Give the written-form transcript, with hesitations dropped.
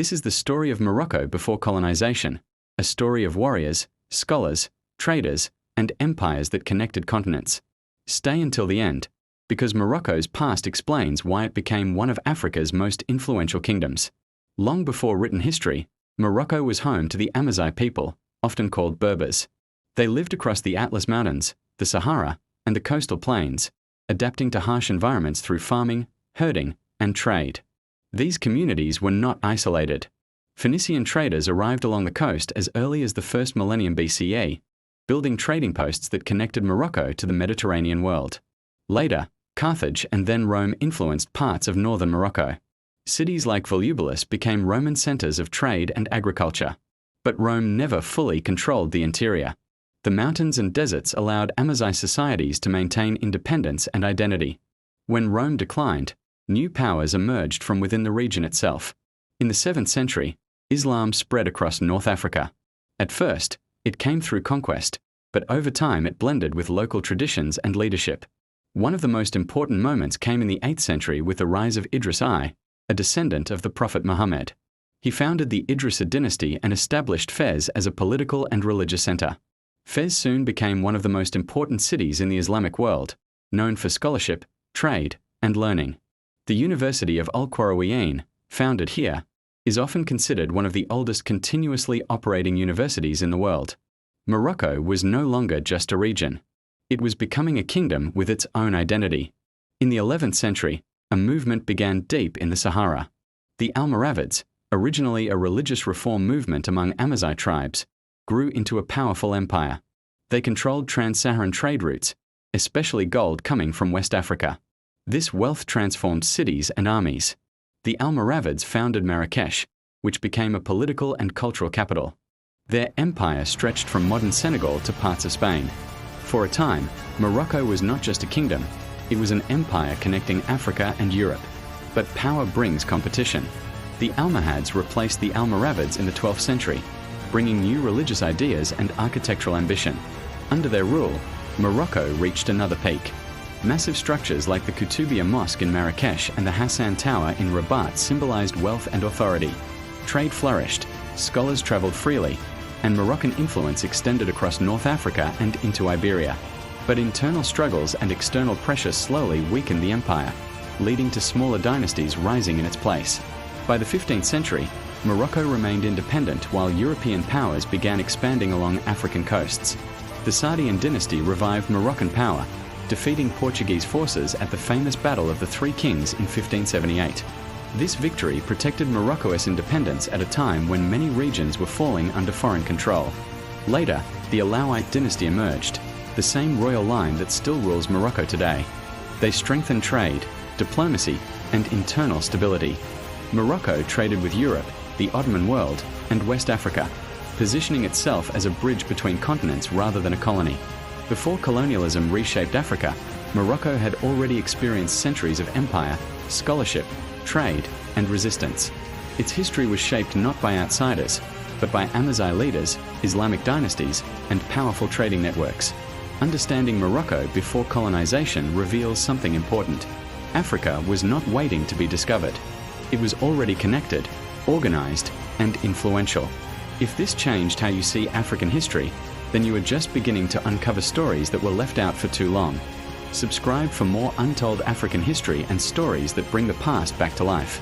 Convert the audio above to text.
This is the story of Morocco before colonization, a story of warriors, scholars, traders, and empires that connected continents. Stay until the end, because Morocco's past explains why it became one of Africa's most influential kingdoms. Long before written history, Morocco was home to the Amazigh people, often called Berbers. They lived across the Atlas Mountains, the Sahara, and the coastal plains, adapting to harsh environments through farming, herding, and trade. These communities were not isolated. Phoenician traders arrived along the coast as early as the first millennium BCE, building trading posts that connected Morocco to the Mediterranean world. Later, Carthage and then Rome influenced parts of northern Morocco. Cities like Volubilis became Roman centers of trade and agriculture. But Rome never fully controlled the interior. The mountains and deserts allowed Amazigh societies to maintain independence and identity. When Rome declined, new powers emerged from within the region itself. In the 7th century, Islam spread across North Africa. At first, it came through conquest, but over time it blended with local traditions and leadership. One of the most important moments came in the 8th century with the rise of Idris I, a descendant of the Prophet Muhammad. He founded the Idrisid dynasty and established Fez as a political and religious center. Fez soon became one of the most important cities in the Islamic world, known for scholarship, trade, and learning. The University of Al-Qarawiyyin, founded here, is often considered one of the oldest continuously operating universities in the world. Morocco was no longer just a region. It was becoming a kingdom with its own identity. In the 11th century, a movement began deep in the Sahara. The Almoravids, originally a religious reform movement among Amazigh tribes, grew into a powerful empire. They controlled trans-Saharan trade routes, especially gold coming from West Africa. This wealth transformed cities and armies. The Almoravids founded Marrakesh, which became a political and cultural capital. Their empire stretched from modern Senegal to parts of Spain. For a time, Morocco was not just a kingdom, it was an empire connecting Africa and Europe. But power brings competition. The Almohads replaced the Almoravids in the 12th century, bringing new religious ideas and architectural ambition. Under their rule, Morocco reached another peak. Massive structures like the Koutoubia Mosque in Marrakesh and the Hassan Tower in Rabat symbolized wealth and authority. Trade flourished, scholars traveled freely, and Moroccan influence extended across North Africa and into Iberia. But internal struggles and external pressure slowly weakened the empire, leading to smaller dynasties rising in its place. By the 15th century, Morocco remained independent while European powers began expanding along African coasts. The Saadian dynasty revived Moroccan power, defeating Portuguese forces at the famous Battle of the Three Kings in 1578. This victory protected Morocco's independence at a time when many regions were falling under foreign control. Later, the Alawite dynasty emerged, the same royal line that still rules Morocco today. They strengthened trade, diplomacy, and internal stability. Morocco traded with Europe, the Ottoman world, and West Africa, positioning itself as a bridge between continents rather than a colony. Before colonialism reshaped Africa, Morocco had already experienced centuries of empire, scholarship, trade, and resistance. Its history was shaped not by outsiders, but by Amazigh leaders, Islamic dynasties, and powerful trading networks. Understanding Morocco before colonization reveals something important. Africa was not waiting to be discovered. It was already connected, organized, and influential. If this changed how you see African history, then you are just beginning to uncover stories that were left out for too long. Subscribe for more untold African history and stories that bring the past back to life.